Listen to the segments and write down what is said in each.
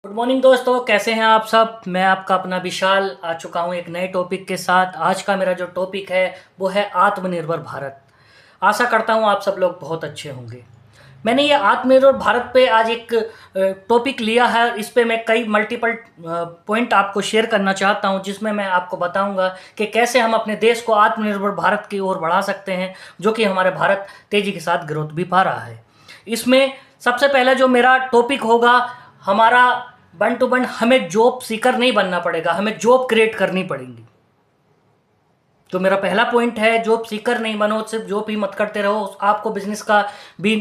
Good morning दोस्तों, कैसे हैं आप सब। मैं आपका अपना विशाल आ चुका हूं एक नए टॉपिक के साथ। आज का मेरा जो टॉपिक है वो है आत्मनिर्भर भारत। आशा करता हूं आप सब लोग बहुत अच्छे होंगे। मैंने ये आत्मनिर्भर भारत पे आज एक टॉपिक लिया है। इस पे मैं कई मल्टीपल पॉइंट आपको शेयर करना चाहता हूं, जिसमें मैं आपको बताऊंगा कि कैसे हम अपने देश को आत्मनिर्भर भारत की ओर बढ़ा सकते हैं, जो कि हमारे भारत तेज़ी के साथ ग्रोथ भी पा रहा है। इसमें सबसे पहले जो मेरा टॉपिक होगा हमारा वन टू वन, हमें जॉब सीकर नहीं बनना पड़ेगा, हमें जॉब क्रिएट करनी पड़ेगी। तो मेरा पहला पॉइंट है, जॉब सीकर नहीं बनो, सिर्फ जॉब ही मत करते रहो। आपको बिजनेस का भी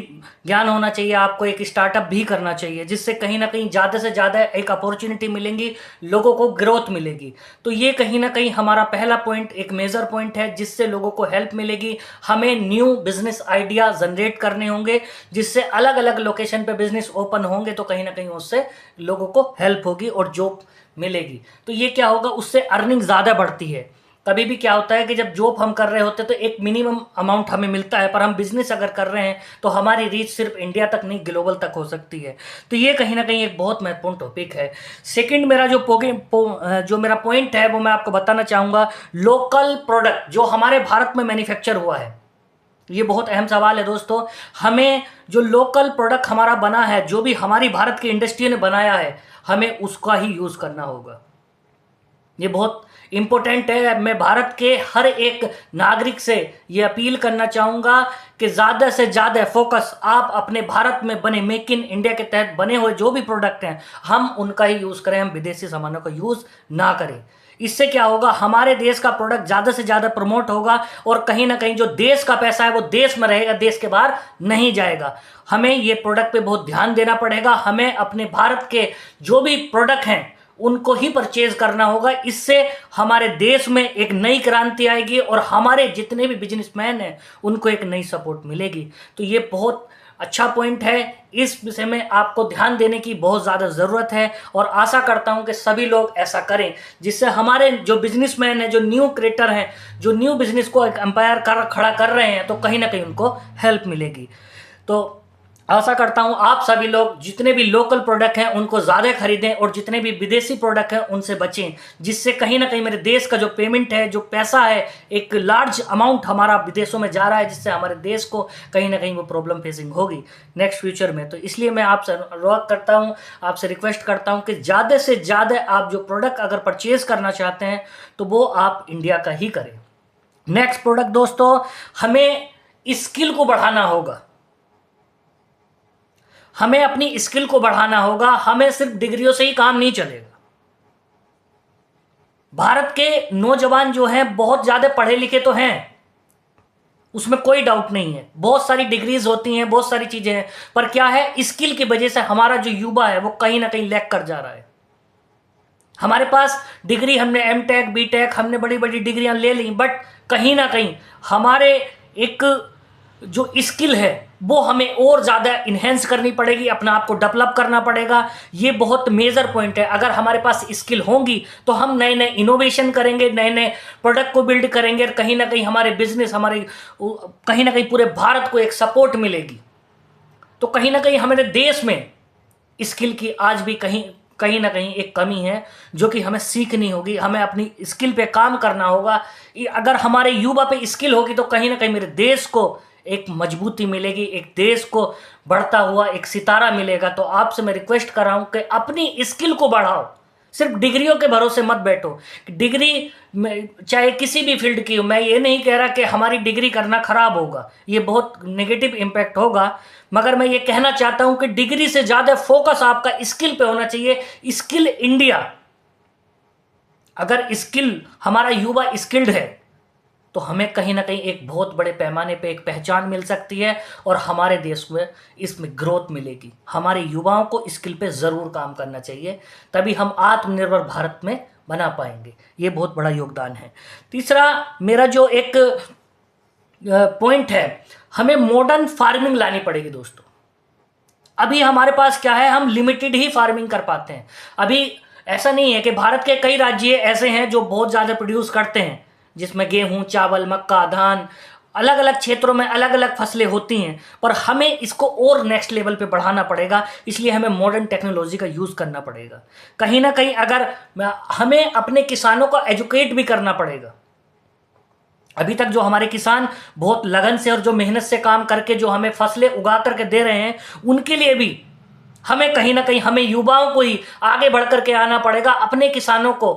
ज्ञान होना चाहिए, आपको एक स्टार्टअप भी करना चाहिए, जिससे कहीं ना कहीं ज़्यादा से ज़्यादा एक अपॉर्चुनिटी मिलेंगी, लोगों को ग्रोथ मिलेगी। तो ये कहीं ना कहीं हमारा पहला पॉइंट, एक मेजर पॉइंट है, जिससे लोगों को हेल्प मिलेगी। हमें न्यू बिजनेस आइडिया जनरेट करने होंगे, जिससे अलग अलग लोकेशन पे बिजनेस ओपन होंगे, तो कहीं ना कहीं उससे लोगों को हेल्प होगी और जॉब मिलेगी। तो ये क्या होगा, उससे अर्निंग ज़्यादा बढ़ती है। कभी भी क्या होता है कि जब जॉब हम कर रहे होते हैं तो एक मिनिमम अमाउंट हमें मिलता है, पर हम बिजनेस अगर कर रहे हैं तो हमारी रीच सिर्फ इंडिया तक नहीं, ग्लोबल तक हो सकती है। तो ये कहीं ना कहीं एक बहुत महत्वपूर्ण टॉपिक है। सेकंड मेरा जो मेरा पॉइंट है वो मैं आपको बताना चाहूँगा, लोकल प्रोडक्ट जो हमारे भारत में मैन्युफैक्चर हुआ है। ये बहुत अहम सवाल है दोस्तों। हमें जो लोकल प्रोडक्ट हमारा बना है, जो भी हमारी भारत की इंडस्ट्री ने बनाया है, हमें उसका ही यूज़ करना होगा। ये बहुत इंपॉर्टेंट है। मैं भारत के हर एक नागरिक से ये अपील करना चाहूँगा कि ज़्यादा से ज़्यादा फोकस आप अपने भारत में बने, मेक इन इंडिया के तहत बने हुए जो भी प्रोडक्ट हैं, हम उनका ही यूज़ करें, हम विदेशी सामानों का यूज़ ना करें। इससे क्या होगा, हमारे देश का प्रोडक्ट ज़्यादा से ज़्यादा प्रमोट होगा और कहीं ना कहीं जो देश का पैसा है वो देश में रहेगा, देश के बाहर नहीं जाएगा। हमें ये प्रोडक्ट पे बहुत ध्यान देना पड़ेगा। हमें अपने भारत के जो भी प्रोडक्ट हैं उनको ही परचेज करना होगा। इससे हमारे देश में एक नई क्रांति आएगी और हमारे जितने भी बिजनेसमैन हैं उनको एक नई सपोर्ट मिलेगी। तो ये बहुत अच्छा पॉइंट है। इस विषय में आपको ध्यान देने की बहुत ज़्यादा ज़रूरत है और आशा करता हूं कि सभी लोग ऐसा करें, जिससे हमारे जो बिजनेसमैन हैं, जो न्यू क्रिएटर हैं, जो न्यू बिजनेस को एक एम्पायर खड़ा कर रहे हैं, तो कहीं ना कहीं उनको हेल्प मिलेगी। तो आशा करता हूं आप सभी लोग जितने भी लोकल प्रोडक्ट हैं उनको ज़्यादा खरीदें और जितने भी विदेशी प्रोडक्ट हैं उनसे बचें, जिससे कहीं ना कहीं मेरे देश का जो पेमेंट है, जो पैसा है, एक लार्ज अमाउंट हमारा विदेशों में जा रहा है, जिससे हमारे देश को कहीं ना कहीं वो प्रॉब्लम फेसिंग होगी नेक्स्ट फ्यूचर में। तो इसलिए मैं आपसे अनुरोध करता हूँ, आपसे रिक्वेस्ट करता हूँ कि ज़्यादा से ज़्यादा आप जो प्रोडक्ट अगर परचेज करना चाहते हैं तो वो आप इंडिया का ही करें। नेक्स्ट प्रोडक्ट दोस्तों, हमें स्किल को बढ़ाना होगा। हमें अपनी स्किल को बढ़ाना होगा। हमें सिर्फ डिग्रियों से ही काम नहीं चलेगा। भारत के नौजवान जो हैं बहुत ज्यादा पढ़े लिखे तो हैं, उसमें कोई डाउट नहीं है। बहुत सारी डिग्रीज होती हैं, बहुत सारी चीजें हैं, पर क्या है, स्किल की वजह से हमारा जो युवा है वो कहीं ना कहीं लैग कर जा रहा है। हमारे पास डिग्री, हमने एम टेक, बी टेक, हमने बड़ी बड़ी डिग्रियां ले ली, बट कहीं ना कहीं हमारे एक जो स्किल है वो हमें और ज़्यादा इन्हेंस करनी पड़ेगी, अपना आप को डेवलप करना पड़ेगा। ये बहुत मेजर पॉइंट है। अगर हमारे पास स्किल होंगी तो हम नए नए इनोवेशन करेंगे, नए नए प्रोडक्ट को बिल्ड करेंगे और कहीं ना कहीं हमारे बिजनेस, हमारे कहीं ना कहीं पूरे भारत को एक सपोर्ट मिलेगी। तो कहीं ना कहीं हमारे देश में स्किल की आज भी कहीं कहीं ना कहीं एक कमी है, जो कि हमें सीखनी होगी। हमें अपनी स्किल पे काम करना होगा। अगर हमारे युवा पे स्किल होगी तो कहीं ना कहीं मेरे देश को एक मजबूती मिलेगी, एक देश को बढ़ता हुआ एक सितारा मिलेगा। तो आपसे मैं रिक्वेस्ट कर रहा हूं कि अपनी स्किल को बढ़ाओ, सिर्फ डिग्रियों के भरोसे मत बैठो। डिग्री चाहे किसी भी फील्ड की हो, मैं ये नहीं कह रहा कि हमारी डिग्री करना खराब होगा, ये बहुत नेगेटिव इम्पैक्ट होगा, मगर मैं ये कहना चाहता हूं कि डिग्री से ज्यादा फोकस आपका स्किल पे होना चाहिए। स्किल इंडिया, अगर स्किल, हमारा युवा स्किल्ड है तो हमें कहीं ना कहीं एक बहुत बड़े पैमाने पे एक पहचान मिल सकती है और हमारे देश में इसमें ग्रोथ मिलेगी। हमारे युवाओं को स्किल पे ज़रूर काम करना चाहिए, तभी हम आत्मनिर्भर भारत में बना पाएंगे। ये बहुत बड़ा योगदान है। तीसरा मेरा जो एक पॉइंट है, हमें मॉडर्न फार्मिंग लानी पड़ेगी दोस्तों। अभी हमारे पास क्या है, हम लिमिटेड ही फार्मिंग कर पाते हैं। अभी ऐसा नहीं है कि भारत के कई राज्य ऐसे हैं जो बहुत ज़्यादा प्रोड्यूस करते हैं, जिसमें गेहूं, चावल, मक्का, धान, अलग अलग क्षेत्रों में अलग अलग फसलें होती हैं, पर हमें इसको और नेक्स्ट लेवल पे बढ़ाना पड़ेगा। इसलिए हमें मॉडर्न टेक्नोलॉजी का यूज़ करना पड़ेगा। कहीं ना कहीं अगर हमें अपने किसानों को एजुकेट भी करना पड़ेगा। अभी तक जो हमारे किसान बहुत लगन से और जो मेहनत से काम करके जो हमें फसलें उगा करके दे रहे हैं, उनके लिए भी हमें कहीं ना कहीं हमें युवाओं को ही आगे बढ़ करके आना पड़ेगा। अपने किसानों को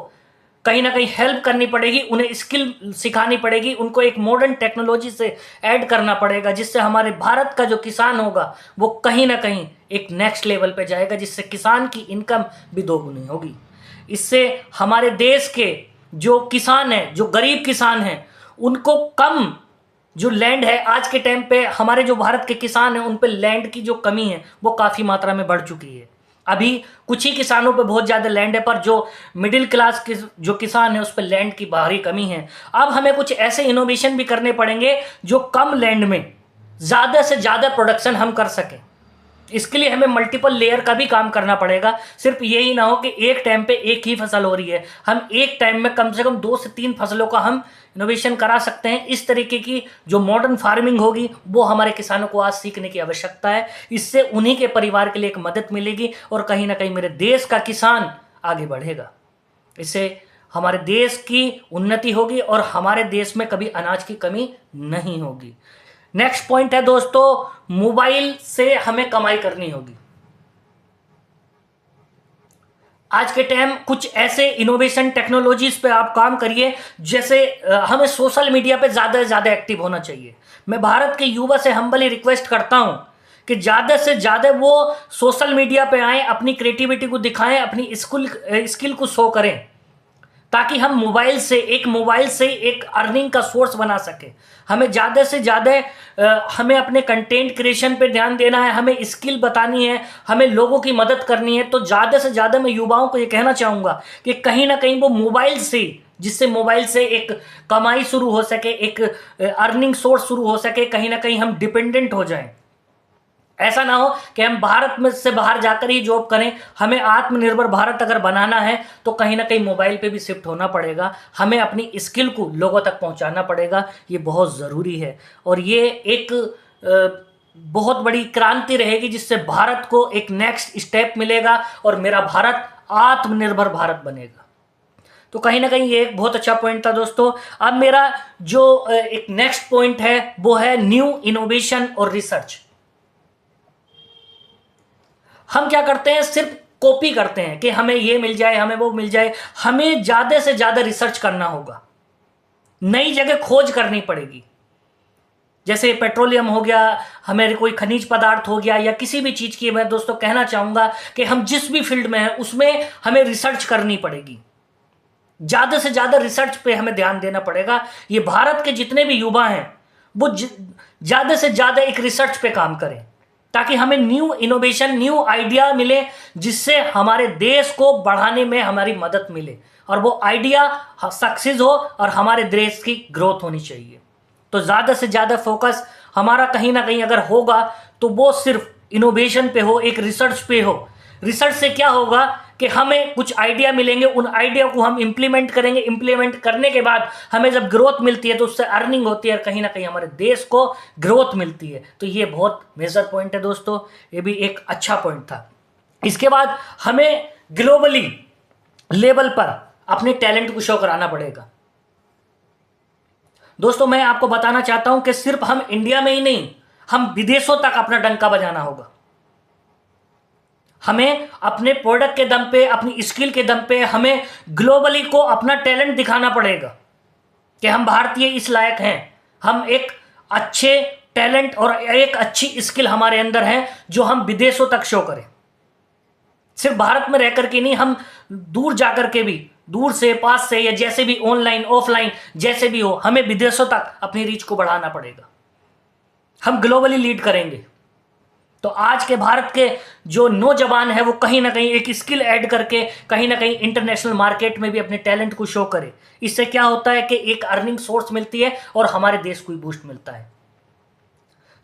कहीं ना कहीं हेल्प करनी पड़ेगी, उन्हें स्किल सिखानी पड़ेगी, उनको एक मॉडर्न टेक्नोलॉजी से ऐड करना पड़ेगा, जिससे हमारे भारत का जो किसान होगा वो कहीं ना कहीं एक नेक्स्ट लेवल पे जाएगा, जिससे किसान की इनकम भी दोगुनी होगी। इससे हमारे देश के जो किसान हैं, जो गरीब किसान हैं, उनको कम जो लैंड है, आज के टाइम पे हमारे जो भारत के किसान हैं उन पे लैंड की जो कमी है वो काफ़ी मात्रा में बढ़ चुकी है। अभी कुछ ही किसानों पे बहुत ज़्यादा लैंड है, पर जो मिडिल क्लास के जो किसान है उस पर लैंड की भारी कमी है। अब हमें कुछ ऐसे इनोवेशन भी करने पड़ेंगे जो कम लैंड में ज़्यादा से ज़्यादा प्रोडक्शन हम कर सकें। इसके लिए हमें मल्टीपल लेयर का भी काम करना पड़ेगा। सिर्फ यही ना हो कि एक टाइम पे एक ही फसल हो रही है, हम एक टाइम में कम से कम 2 से 3 फसलों का हम इनोवेशन करा सकते हैं। इस तरीके की जो मॉडर्न फार्मिंग होगी वो हमारे किसानों को आज सीखने की आवश्यकता है। इससे उन्हीं के परिवार के लिए एक मदद मिलेगी और कहीं ना कहीं मेरे देश का किसान आगे बढ़ेगा। इससे हमारे देश की उन्नति होगी और हमारे देश में कभी अनाज की कमी नहीं होगी। नेक्स्ट पॉइंट है दोस्तों, मोबाइल से हमें कमाई करनी होगी। आज के टाइम कुछ ऐसे इनोवेशन टेक्नोलॉजीज पे आप काम करिए, जैसे हमें सोशल मीडिया पे ज़्यादा से ज़्यादा एक्टिव होना चाहिए। मैं भारत के युवा से हम्बली रिक्वेस्ट करता हूं कि ज़्यादा से ज़्यादा वो सोशल मीडिया पे आएँ, अपनी क्रिएटिविटी को दिखाएं, अपनी स्किल को शो करें, ताकि हम मोबाइल से एक अर्निंग का सोर्स बना सके। हमें ज़्यादा से ज़्यादा हमें अपने कंटेंट क्रिएशन पे ध्यान देना है, हमें स्किल बतानी है, हमें लोगों की मदद करनी है। तो ज़्यादा से ज़्यादा मैं युवाओं को ये कहना चाहूँगा कि कहीं ना कहीं वो मोबाइल से, जिससे मोबाइल से एक कमाई शुरू हो सके, एक अर्निंग सोर्स शुरू हो सके, कहीं ना कहीं हम डिपेंडेंट हो जाएं। ऐसा ना हो कि हम भारत में से बाहर जाकर ही जॉब करें। हमें आत्मनिर्भर भारत अगर बनाना है तो कहीं ना कहीं मोबाइल पे भी शिफ्ट होना पड़ेगा। हमें अपनी स्किल को लोगों तक पहुंचाना पड़ेगा, ये बहुत ज़रूरी है। और ये एक बहुत बड़ी क्रांति रहेगी, जिससे भारत को एक नेक्स्ट स्टेप मिलेगा और मेरा भारत आत्मनिर्भर भारत बनेगा। तो कहीं ना कहीं ये एक बहुत अच्छा पॉइंट था दोस्तों। अब मेरा जो एक नेक्स्ट पॉइंट है वो है न्यू इनोवेशन और रिसर्च। हम क्या करते हैं, सिर्फ कॉपी करते हैं कि हमें ये मिल जाए, हमें वो मिल जाए। हमें ज़्यादा से ज़्यादा रिसर्च करना होगा, नई जगह खोज करनी पड़ेगी। जैसे पेट्रोलियम हो गया, हमें कोई खनिज पदार्थ हो गया, या किसी भी चीज़ की मैं दोस्तों कहना चाहूँगा कि हम जिस भी फील्ड में हैं उसमें हमें रिसर्च करनी पड़ेगी। ज़्यादा से ज़्यादा रिसर्च पे हमें ध्यान देना पड़ेगा। ये भारत के जितने भी युवा हैं वो ज़्यादा से ज़्यादा एक रिसर्च पे काम करें, ताकि हमें न्यू इनोवेशन, न्यू आइडिया मिले, जिससे हमारे देश को बढ़ाने में हमारी मदद मिले और वो आइडिया सक्सेस हो और हमारे देश की ग्रोथ होनी चाहिए। तो ज़्यादा से ज़्यादा फोकस हमारा कहीं ना कहीं अगर होगा तो वो सिर्फ इनोवेशन पे हो, एक रिसर्च पे हो। रिसर्च से क्या होगा कि हमें कुछ आइडिया मिलेंगे, उन आइडिया को हम इम्प्लीमेंट करेंगे। इम्प्लीमेंट करने के बाद हमें जब ग्रोथ मिलती है तो उससे अर्निंग होती है और कहीं ना कहीं हमारे देश को ग्रोथ मिलती है। तो ये बहुत मेजर पॉइंट है दोस्तों, ये भी एक अच्छा पॉइंट था। इसके बाद हमें ग्लोबली लेवल पर अपने टैलेंट को शो कराना पड़ेगा। दोस्तों मैं आपको बताना चाहता हूं कि सिर्फ हम इंडिया में ही नहीं, हम विदेशों तक अपना डंका बजाना होगा। हमें अपने प्रोडक्ट के दम पे, अपनी स्किल के दम पे हमें ग्लोबली को अपना टैलेंट दिखाना पड़ेगा कि हम भारतीय इस लायक हैं। हम एक अच्छे टैलेंट और एक अच्छी स्किल हमारे अंदर है जो हम विदेशों तक शो करें। सिर्फ भारत में रहकर के नहीं, हम दूर जाकर के भी, दूर से पास से या जैसे भी, ऑनलाइन ऑफलाइन जैसे भी हो, हमें विदेशों तक अपनी रीच को बढ़ाना पड़ेगा। हम ग्लोबली लीड करेंगे तो आज के भारत के जो नौजवान है वो कहीं ना कहीं एक स्किल ऐड करके कहीं ना कहीं इंटरनेशनल मार्केट में भी अपने टैलेंट को शो करे। इससे क्या होता है कि एक अर्निंग सोर्स मिलती है और हमारे देश को भी बूस्ट मिलता है।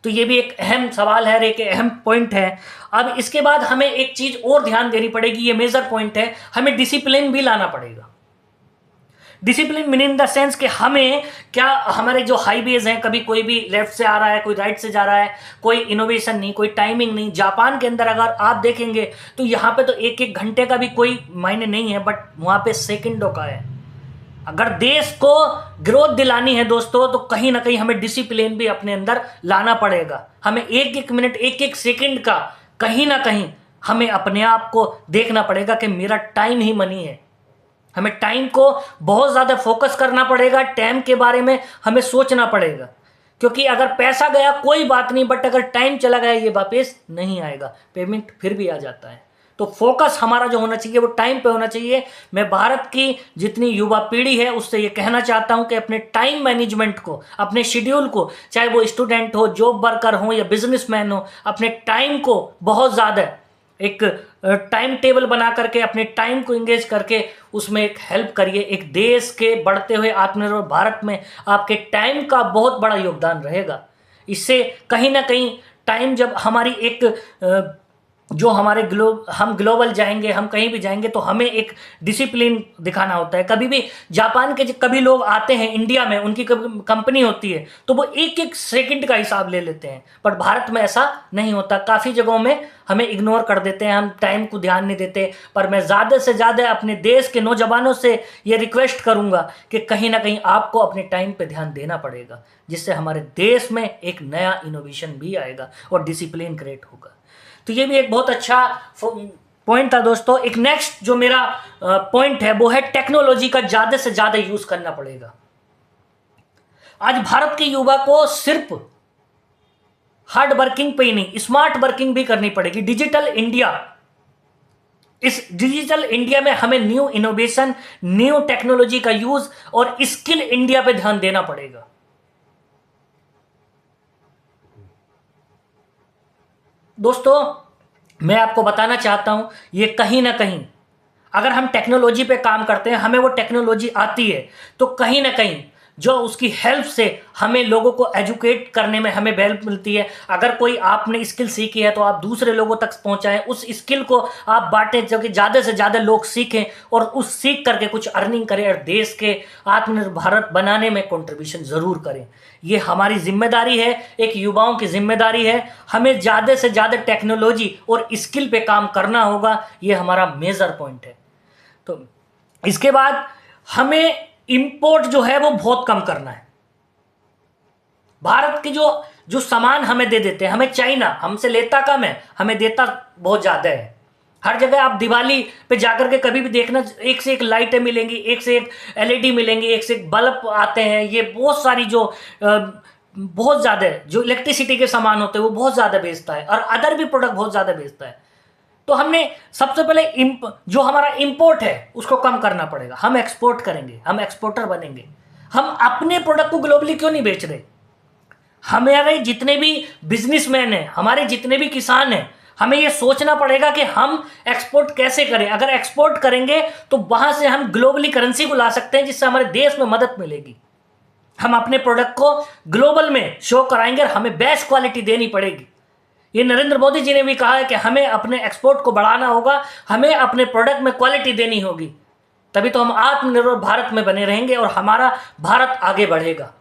तो ये भी एक अहम सवाल है, एक अहम पॉइंट है। अब इसके बाद हमें एक चीज और ध्यान देनी पड़ेगी, ये मेजर पॉइंट है, हमें डिसिप्लिन भी लाना पड़ेगा। डिसिप्लिन मीनिंग द सेंस कि हमें क्या, हमारे जो हाईवेज हैं, कभी कोई भी लेफ्ट से आ रहा है, कोई राइट से जा रहा है, कोई इनोवेशन नहीं, कोई टाइमिंग नहीं। जापान के अंदर अगर आप देखेंगे तो यहाँ पे तो एक एक घंटे का भी कोई मायने नहीं है, बट वहाँ पे सेकंडों का है। अगर देश को ग्रोथ दिलानी है दोस्तों, तो कहीं ना कहीं हमें डिसिप्लिन भी अपने अंदर लाना पड़ेगा। हमें एक एक मिनट, एक एक सेकंड का कहीं ना कहीं हमें अपने आप को देखना पड़ेगा कि मेरा टाइम ही मनी है। हमें टाइम को बहुत ज़्यादा फोकस करना पड़ेगा, टाइम के बारे में हमें सोचना पड़ेगा, क्योंकि अगर पैसा गया कोई बात नहीं, बट अगर टाइम चला गया ये वापस नहीं आएगा, पेमेंट फिर भी आ जाता है। तो फोकस हमारा जो होना चाहिए वो टाइम पे होना चाहिए। मैं भारत की जितनी युवा पीढ़ी है उससे ये कहना चाहता हूं कि अपने टाइम मैनेजमेंट को, अपने शेड्यूल को, चाहे वो स्टूडेंट हो, जॉब वर्कर हो या बिजनेसमैन हो, अपने टाइम को बहुत ज़्यादा एक टाइम टेबल बना करके अपने टाइम को इंगेज करके उसमें एक हेल्प करिए। एक देश के बढ़ते हुए आत्मनिर्भर भारत में आपके टाइम का बहुत बड़ा योगदान रहेगा। इससे कहीं ना कहीं टाइम, जब हमारी एक जो हमारे हम ग्लोबल जाएंगे, हम कहीं भी जाएंगे तो हमें एक डिसिप्लिन दिखाना होता है। कभी भी जापान के कभी लोग आते हैं इंडिया में, उनकी कंपनी होती है तो वो एक एक सेकंड का हिसाब ले लेते हैं, पर भारत में ऐसा नहीं होता। काफ़ी जगहों में हमें इग्नोर कर देते हैं, हम टाइम को ध्यान नहीं देते। पर मैं ज़्यादा से ज़्यादा अपने देश के नौजवानों से ये रिक्वेस्ट करूँगा कि कहीं ना कहीं आपको अपने टाइम पर ध्यान देना पड़ेगा, जिससे हमारे देश में एक नया इनोवेशन भी आएगा और डिसिप्लिन क्रिएट होगा। तो ये भी एक बहुत अच्छा पॉइंट था दोस्तों। एक नेक्स्ट जो मेरा पॉइंट है वो है टेक्नोलॉजी का ज़्यादा से ज़्यादा यूज़ करना पड़ेगा। आज भारत के युवा को सिर्फ हार्ड वर्किंग पे ही नहीं, स्मार्ट वर्किंग भी करनी पड़ेगी। डिजिटल इंडिया, इस डिजिटल इंडिया में हमें न्यू इनोवेशन, न्यू टेक्नोलॉजी का यूज और स्किल इंडिया पे ध्यान देना पड़ेगा। दोस्तों मैं आपको बताना चाहता हूं, ये कहीं ना कहीं अगर हम टेक्नोलॉजी पे काम करते हैं, हमें वो टेक्नोलॉजी आती है, तो कहीं ना कहीं जो उसकी हेल्प से हमें लोगों को एजुकेट करने में हमें हेल्प मिलती है। अगर कोई आपने स्किल सीखी है तो आप दूसरे लोगों तक पहुंचाएं, उस स्किल को आप बांटें, जो कि ज़्यादा से ज़्यादा लोग सीखें और उस सीख करके कुछ अर्निंग करें और देश के आत्मनिर्भर भारत बनाने में कंट्रीब्यूशन ज़रूर करें। ये हमारी जिम्मेदारी है, एक युवाओं की जिम्मेदारी है। हमें ज़्यादा से ज़्यादा टेक्नोलॉजी और स्किल पे काम करना होगा, ये हमारा मेजर पॉइंट है। तो इसके बाद हमें इंपोर्ट जो है वो बहुत कम करना है। भारत की जो सामान हमें दे देते हैं, हमें चाइना हमसे लेता कम है, हमें देता बहुत ज़्यादा है। हर जगह आप दिवाली पे जाकर के कभी भी देखना, एक से एक लाइटें मिलेंगी, एक से एक एलईडी मिलेंगी, एक से एक बल्ब आते हैं। ये बहुत सारी जो बहुत ज़्यादा जो इलेक्ट्रिसिटी के सामान होते हैं वो बहुत ज़्यादा बेचता है, और अदर भी प्रोडक्ट बहुत ज़्यादा बेचता है। तो हमने सबसे पहले जो हमारा इंपोर्ट है उसको कम करना पड़ेगा। हम एक्सपोर्ट करेंगे, हम एक्सपोर्टर बनेंगे। हम अपने प्रोडक्ट को ग्लोबली क्यों नहीं बेच रहे? हमारे जितने भी बिजनेसमैन हैं, हमारे जितने भी किसान हैं, हमें ये सोचना पड़ेगा कि हम एक्सपोर्ट कैसे करें। अगर एक्सपोर्ट करेंगे तो वहां से हम ग्लोबली करेंसी को ला सकते हैं, जिससे हमारे देश में मदद मिलेगी। हम अपने प्रोडक्ट को ग्लोबल में शो कराएंगे और हमें बेस्ट क्वालिटी देनी पड़ेगी। ये नरेंद्र मोदी जी ने भी कहा है कि हमें अपने एक्सपोर्ट को बढ़ाना होगा, हमें अपने प्रोडक्ट में क्वालिटी देनी होगी, तभी तो हम आत्मनिर्भर भारत में बने रहेंगे और हमारा भारत आगे बढ़ेगा।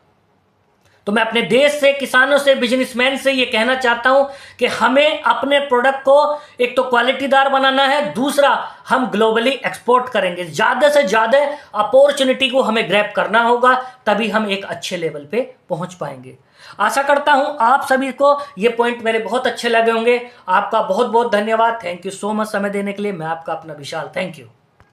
तो मैं अपने देश से, किसानों से, बिजनेसमैन से ये कहना चाहता हूं कि हमें अपने प्रोडक्ट को एक तो क्वालिटीदार बनाना है, दूसरा हम ग्लोबली एक्सपोर्ट करेंगे। ज़्यादा से ज़्यादा अपॉर्चुनिटी को हमें ग्रैब करना होगा, तभी हम एक अच्छे लेवल पे पहुंच पाएंगे। आशा करता हूं आप सभी को ये पॉइंट मेरे बहुत अच्छे लगे होंगे। आपका बहुत बहुत धन्यवाद। थैंक यू सो मच समय देने के लिए। मैं आपका अपना विशाल, थैंक यू।